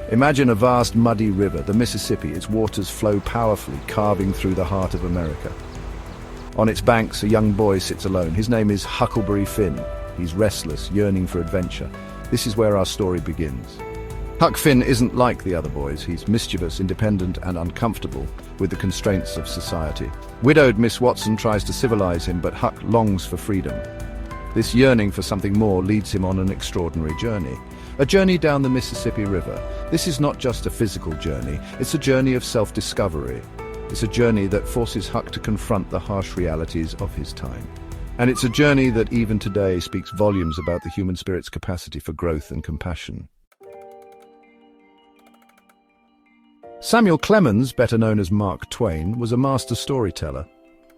Imagine a vast muddy river, the Mississippi. Its waters flow powerfully, carving through the heart of America. On its banks, a young boy sits alone. His name is Huckleberry Finn. He's restless, yearning for adventure. This is where our story begins. Huck Finn isn't like the other boys. He's mischievous, independent, and uncomfortable with the constraints of society. Widowed Miss Watson tries to civilize him, but Huck longs for freedom. This yearning for something more leads him on an extraordinary journey. A journey down the Mississippi River. This is not just a physical journey, it's a journey of self-discovery. It's a journey that forces Huck to confront the harsh realities of his time. And it's a journey that even today speaks volumes about the human spirit's capacity for growth and compassion. Samuel Clemens, better known as Mark Twain, was a master storyteller.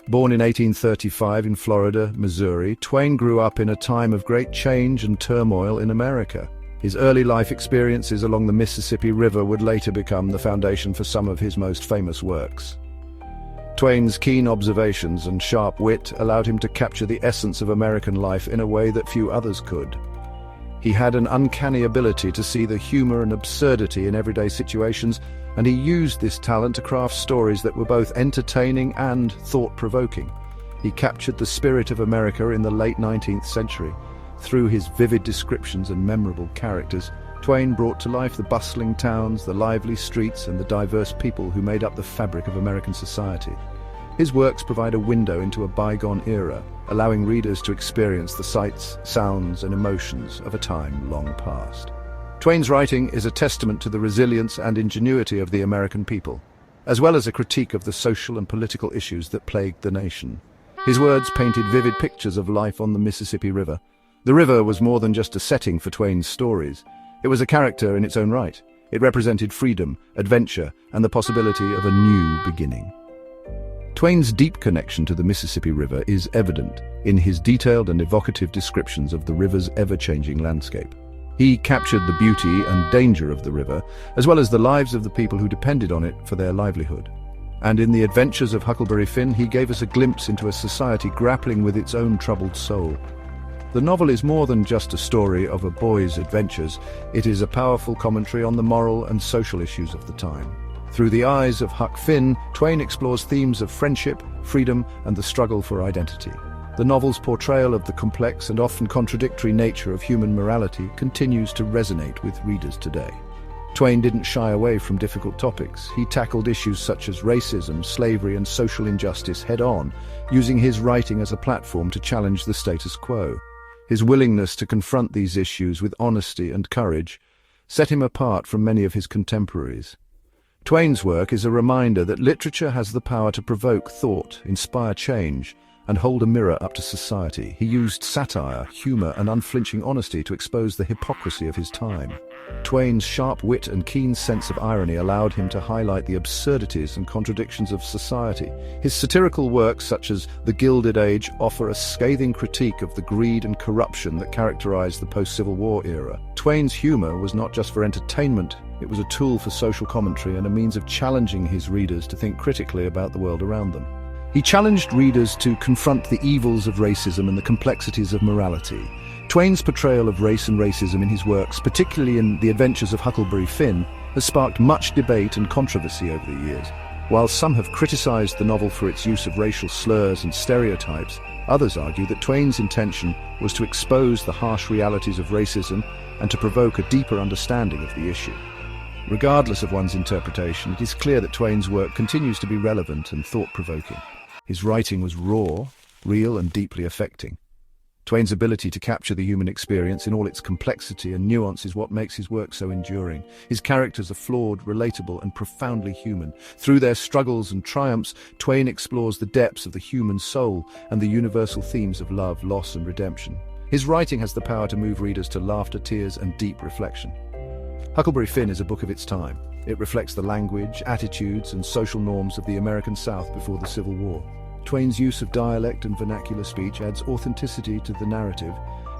Born in 1835 in Florida, Missouri, Twain grew up in a time of great change and turmoil in America. His early life experiences along the Mississippi River would later become the foundation for some of his most famous works. Twain's keen observations and sharp wit allowed him to capture the essence of American life in a way that few others could. He had an uncanny ability to see the humor and absurdity in everyday situations, and he used this talent to craft stories that were both entertaining and thought-provoking. He captured the spirit of America in the late 19th century. Through his vivid descriptions and memorable characters, Twain brought to life the bustling towns, the lively streets, and the diverse people who made up the fabric of American society. His works provide a window into a bygone era, allowing readers to experience the sights, sounds, and emotions of a time long past. Twain's writing is a testament to the resilience and ingenuity of the American people, as well as a critique of the social and political issues that plagued the nation. His words painted vivid pictures of life on the Mississippi River. The river was more than just a setting for Twain's stories. It was a character in its own right. It represented freedom, adventure, and the possibility of a new beginning. Twain's deep connection to the Mississippi River is evident in his detailed and evocative descriptions of the river's ever-changing landscape. He captured the beauty and danger of the river, as well as the lives of the people who depended on it for their livelihood. And in The Adventures of Huckleberry Finn, he gave us a glimpse into a society grappling with its own troubled soul. The novel is more than just a story of a boy's adventures. It is a powerful commentary on the moral and social issues of the time. Through the eyes of Huck Finn, Twain explores themes of friendship, freedom, and the struggle for identity. The novel's portrayal of the complex and often contradictory nature of human morality continues to resonate with readers today. Twain didn't shy away from difficult topics. He tackled issues such as racism, slavery, and social injustice head-on, using his writing as a platform to challenge the status quo. His willingness to confront these issues with honesty and courage set him apart from many of his contemporaries. Twain's work is a reminder that literature has the power to provoke thought, inspire change, and hold a mirror up to society. He used satire, humor, and unflinching honesty to expose the hypocrisy of his time. Twain's sharp wit and keen sense of irony allowed him to highlight the absurdities and contradictions of society. His satirical works, such as The Gilded Age, offer a scathing critique of the greed and corruption that characterized the post-Civil War era. Twain's humor was not just for entertainment, it was a tool for social commentary and a means of challenging his readers to think critically about the world around them. He challenged readers to confront the evils of racism and the complexities of morality. Twain's portrayal of race and racism in his works, particularly in The Adventures of Huckleberry Finn, has sparked much debate and controversy over the years. While some have criticized the novel for its use of racial slurs and stereotypes, others argue that Twain's intention was to expose the harsh realities of racism and to provoke a deeper understanding of the issue. Regardless of one's interpretation, it is clear that Twain's work continues to be relevant and thought-provoking. His writing was raw, real, and deeply affecting. Twain's ability to capture the human experience in all its complexity and nuance is what makes his work so enduring. His characters are flawed, relatable, and profoundly human. Through their struggles and triumphs, Twain explores the depths of the human soul and the universal themes of love, loss, and redemption. His writing has the power to move readers to laughter, tears, and deep reflection. Huckleberry Finn is a book of its time. It reflects the language, attitudes, and social norms of the American South before the Civil War. Twain's use of dialect and vernacular speech adds authenticity to the narrative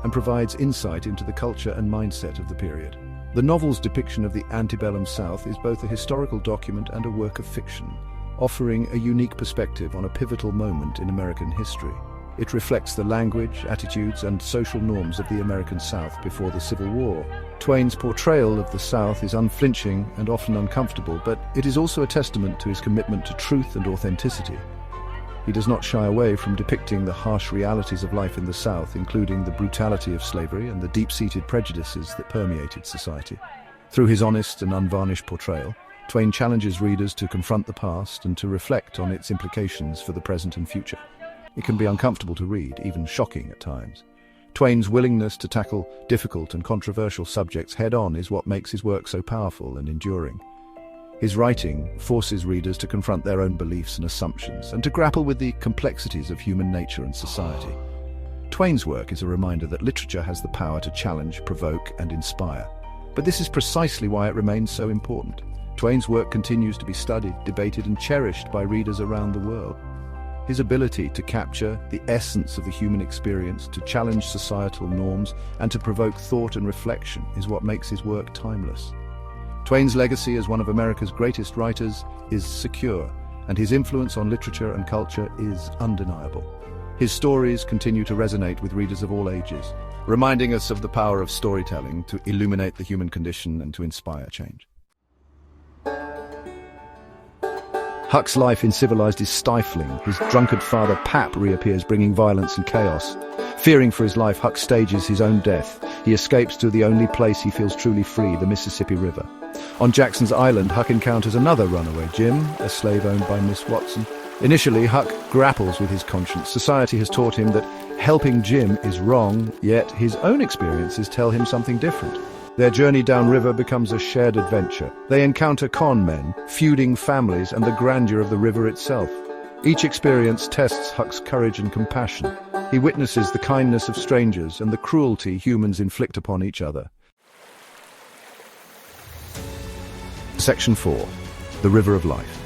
and provides insight into the culture and mindset of the period. The novel's depiction of the antebellum South is both a historical document and a work of fiction, offering a unique perspective on a pivotal moment in American history. It reflects the language, attitudes, and social norms of the American South before the Civil War. Twain's portrayal of the South is unflinching and often uncomfortable, but it is also a testament to his commitment to truth and authenticity. He does not shy away from depicting the harsh realities of life in the South, including the brutality of slavery and the deep-seated prejudices that permeated society. Through his honest and unvarnished portrayal, Twain challenges readers to confront the past and to reflect on its implications for the present and future. It can be uncomfortable to read, even shocking at times. Twain's willingness to tackle difficult and controversial subjects head-on is what makes his work so powerful and enduring. His writing forces readers to confront their own beliefs and assumptions, and to grapple with the complexities of human nature and society. Twain's work is a reminder that literature has the power to challenge, provoke, and inspire. But this is precisely why it remains so important. Twain's work continues to be studied, debated, and cherished by readers around the world. His ability to capture the essence of the human experience, to challenge societal norms, and to provoke thought and reflection is what makes his work timeless. Twain's legacy as one of America's greatest writers is secure, and his influence on literature and culture is undeniable. His stories continue to resonate with readers of all ages, reminding us of the power of storytelling to illuminate the human condition and to inspire change. Huck's life in Civilized is stifling. His drunkard father, Pap, reappears, bringing violence and chaos. Fearing for his life, Huck stages his own death. He escapes to the only place he feels truly free, the Mississippi River. On Jackson's Island, Huck encounters another runaway, Jim, a slave owned by Miss Watson. Initially, Huck grapples with his conscience. Society has taught him that helping Jim is wrong, yet his own experiences tell him something different. Their journey downriver becomes a shared adventure. They encounter con men, feuding families, and the grandeur of the river itself. Each experience tests Huck's courage and compassion. He witnesses the kindness of strangers and the cruelty humans inflict upon each other. Section 4. The River of Life.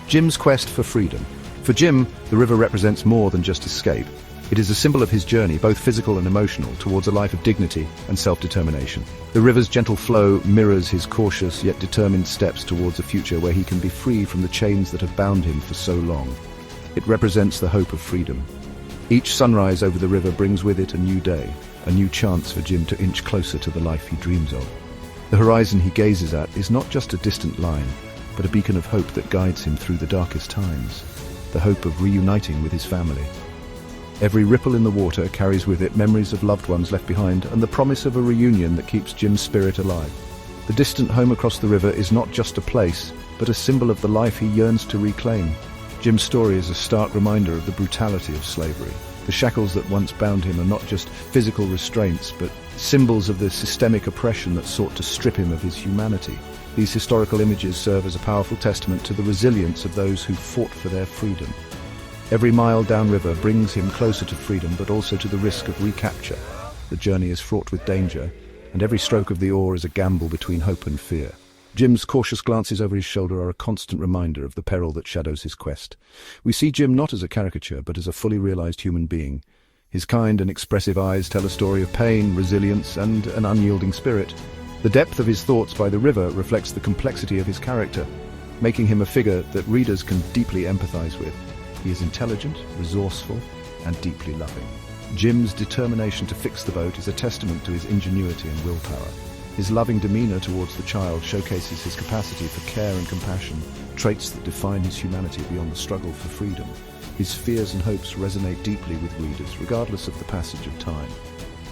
Jim's quest for freedom. For Jim, the river represents more than just escape. It is a symbol of his journey, both physical and emotional, towards a life of dignity and self-determination. The river's gentle flow mirrors his cautious yet determined steps towards a future where he can be free from the chains that have bound him for so long. It represents the hope of freedom. Each sunrise over the river brings with it a new day, a new chance for Jim to inch closer to the life he dreams of. The horizon he gazes at is not just a distant line, but a beacon of hope that guides him through the darkest times, the hope of reuniting with his family. Every ripple in the water carries with it memories of loved ones left behind and the promise of a reunion that keeps Jim's spirit alive. The distant home across the river is not just a place, but a symbol of the life he yearns to reclaim. Jim's story is a stark reminder of the brutality of slavery. The shackles that once bound him are not just physical restraints, but symbols of the systemic oppression that sought to strip him of his humanity. These historical images serve as a powerful testament to the resilience of those who fought for their freedom. Every mile downriver brings him closer to freedom, but also to the risk of recapture. The journey is fraught with danger, and every stroke of the oar is a gamble between hope and fear. Jim's cautious glances over his shoulder are a constant reminder of the peril that shadows his quest. We see Jim not as a caricature, but as a fully realized human being. His kind and expressive eyes tell a story of pain, resilience, and an unyielding spirit. The depth of his thoughts by the river reflects the complexity of his character, making him a figure that readers can deeply empathize with. He is intelligent, resourceful, and deeply loving. Jim's determination to fix the boat is a testament to his ingenuity and willpower. His loving demeanor towards the child showcases his capacity for care and compassion, traits that define his humanity beyond the struggle for freedom. His fears and hopes resonate deeply with readers, regardless of the passage of time.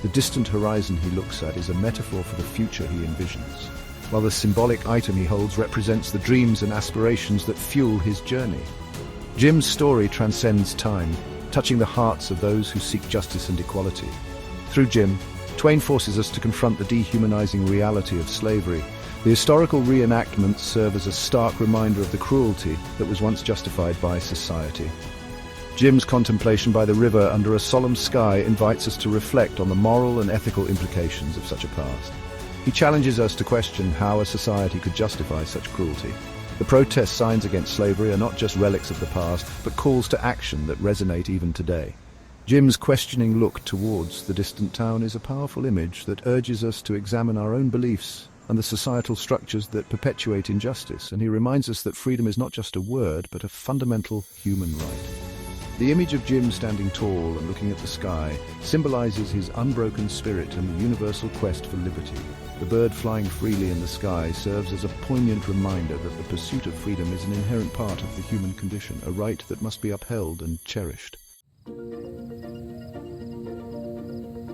The distant horizon he looks at is a metaphor for the future he envisions, while the symbolic item he holds represents the dreams and aspirations that fuel his journey. Jim's story transcends time, touching the hearts of those who seek justice and equality. Through Jim, Twain forces us to confront the dehumanizing reality of slavery. The historical reenactments serve as a stark reminder of the cruelty that was once justified by society. Jim's contemplation by the river under a solemn sky invites us to reflect on the moral and ethical implications of such a past. He challenges us to question how a society could justify such cruelty. The protest signs against slavery are not just relics of the past, but calls to action that resonate even today. Jim's questioning look towards the distant town is a powerful image that urges us to examine our own beliefs and the societal structures that perpetuate injustice, and he reminds us that freedom is not just a word, but a fundamental human right. The image of Jim standing tall and looking at the sky symbolizes his unbroken spirit and the universal quest for liberty. The bird flying freely in the sky serves as a poignant reminder that the pursuit of freedom is an inherent part of the human condition, a right that must be upheld and cherished.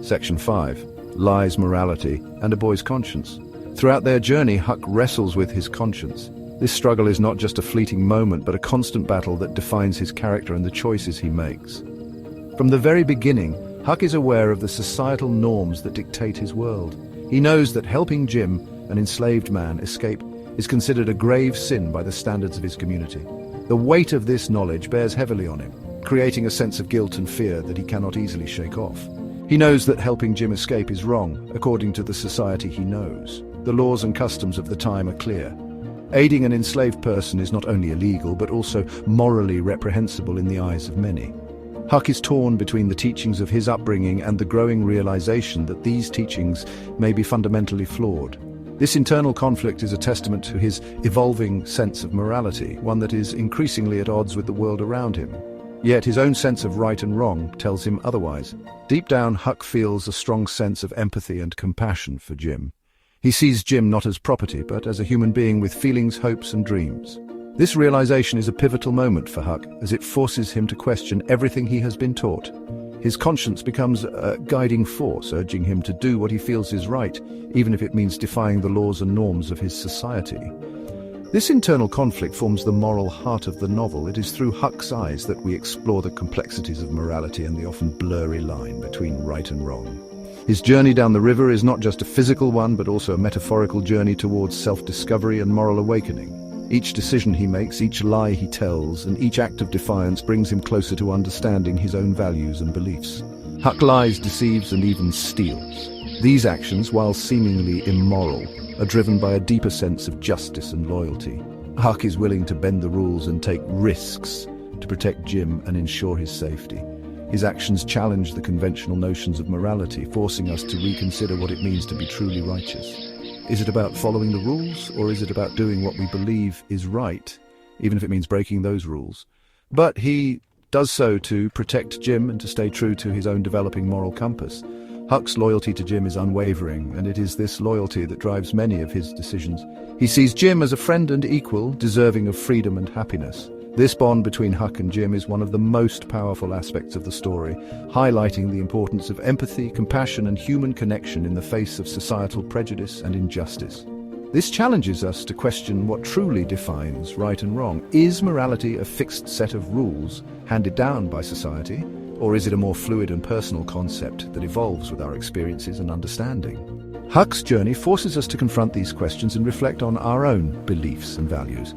Section 5. Lies, morality, and a boy's conscience. Throughout their journey, Huck wrestles with his conscience. This struggle is not just a fleeting moment, but a constant battle that defines his character and the choices he makes. From the very beginning, Huck is aware of the societal norms that dictate his world. He knows that helping Jim, an enslaved man, escape is considered a grave sin by the standards of his community. The weight of this knowledge bears heavily on him, creating a sense of guilt and fear that he cannot easily shake off. He knows that helping Jim escape is wrong, according to the society he knows. The laws and customs of the time are clear. Aiding an enslaved person is not only illegal, but also morally reprehensible in the eyes of many. Huck is torn between the teachings of his upbringing and the growing realization that these teachings may be fundamentally flawed. This internal conflict is a testament to his evolving sense of morality, one that is increasingly at odds with the world around him. Yet his own sense of right and wrong tells him otherwise. Deep down, Huck feels a strong sense of empathy and compassion for Jim. He sees Jim not as property, but as a human being with feelings, hopes, and dreams. This realization is a pivotal moment for Huck, as it forces him to question everything he has been taught. His conscience becomes a guiding force, urging him to do what he feels is right, even if it means defying the laws and norms of his society. This internal conflict forms the moral heart of the novel. It is through Huck's eyes that we explore the complexities of morality and the often blurry line between right and wrong. His journey down the river is not just a physical one, but also a metaphorical journey towards self-discovery and moral awakening. Each decision he makes, each lie he tells, and each act of defiance brings him closer to understanding his own values and beliefs. Huck lies, deceives, and even steals. These actions, while seemingly immoral, are driven by a deeper sense of justice and loyalty. Huck is willing to bend the rules and take risks to protect Jim and ensure his safety. His actions challenge the conventional notions of morality, forcing us to reconsider what it means to be truly righteous. Is it about following the rules, or is it about doing what we believe is right, even if it means breaking those rules? But he does so to protect Jim and to stay true to his own developing moral compass. Huck's loyalty to Jim is unwavering, and it is this loyalty that drives many of his decisions. He sees Jim as a friend and equal, deserving of freedom and happiness. This bond between Huck and Jim is one of the most powerful aspects of the story, highlighting the importance of empathy, compassion, and human connection in the face of societal prejudice and injustice. This challenges us to question what truly defines right and wrong. Is morality a fixed set of rules handed down by society, or is it a more fluid and personal concept that evolves with our experiences and understanding? Huck's journey forces us to confront these questions and reflect on our own beliefs and values.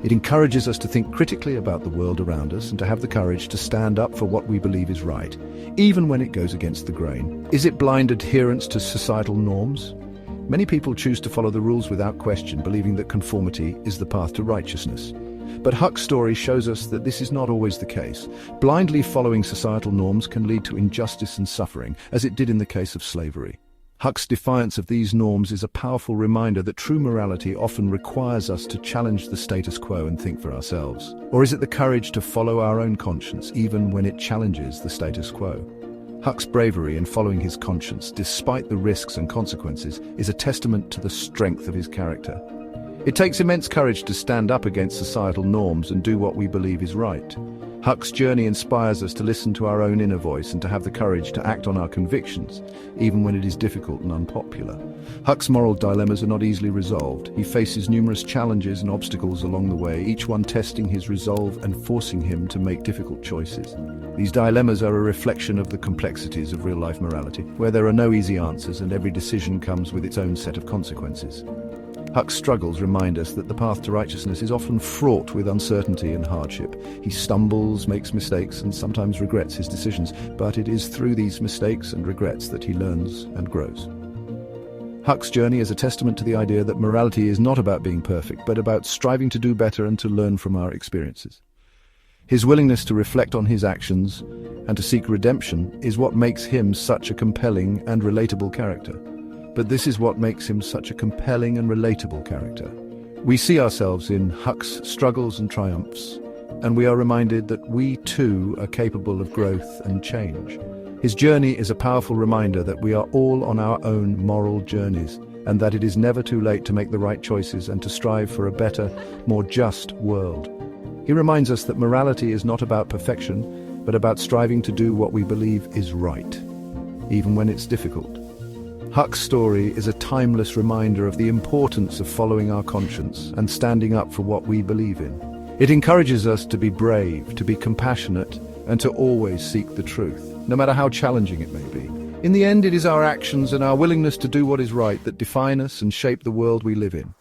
It encourages us to think critically about the world around us and to have the courage to stand up for what we believe is right, even when it goes against the grain. Is it blind adherence to societal norms? Many people choose to follow the rules without question, believing that conformity is the path to righteousness. But Huck's story shows us that this is not always the case. Blindly following societal norms can lead to injustice and suffering, as it did in the case of slavery. Huck's defiance of these norms is a powerful reminder that true morality often requires us to challenge the status quo and think for ourselves. Or is it the courage to follow our own conscience, even when it challenges the status quo? Huck's bravery in following his conscience, despite the risks and consequences, is a testament to the strength of his character. It takes immense courage to stand up against societal norms and do what we believe is right. Huck's journey inspires us to listen to our own inner voice and to have the courage to act on our convictions, even when it is difficult and unpopular. Huck's moral dilemmas are not easily resolved. He faces numerous challenges and obstacles along the way, each one testing his resolve and forcing him to make difficult choices. These dilemmas are a reflection of the complexities of real-life morality, where there are no easy answers and every decision comes with its own set of consequences. Huck's struggles remind us that the path to righteousness is often fraught with uncertainty and hardship. He stumbles, makes mistakes, and sometimes regrets his decisions, but it is through these mistakes and regrets that he learns and grows. Huck's journey is a testament to the idea that morality is not about being perfect, but about striving to do better and to learn from our experiences. His willingness to reflect on his actions and to seek redemption is what makes him such a compelling and relatable character. But this is what makes him such a compelling and relatable character. We see ourselves in Huck's struggles and triumphs, and we are reminded that we too are capable of growth and change. His journey is a powerful reminder that we are all on our own moral journeys, and that it is never too late to make the right choices and to strive for a better, more just world. He reminds us that morality is not about perfection, but about striving to do what we believe is right, even when it's difficult. Huck's story is a timeless reminder of the importance of following our conscience and standing up for what we believe in. It encourages us to be brave, to be compassionate, and to always seek the truth, no matter how challenging it may be. In the end, it is our actions and our willingness to do what is right that define us and shape the world we live in.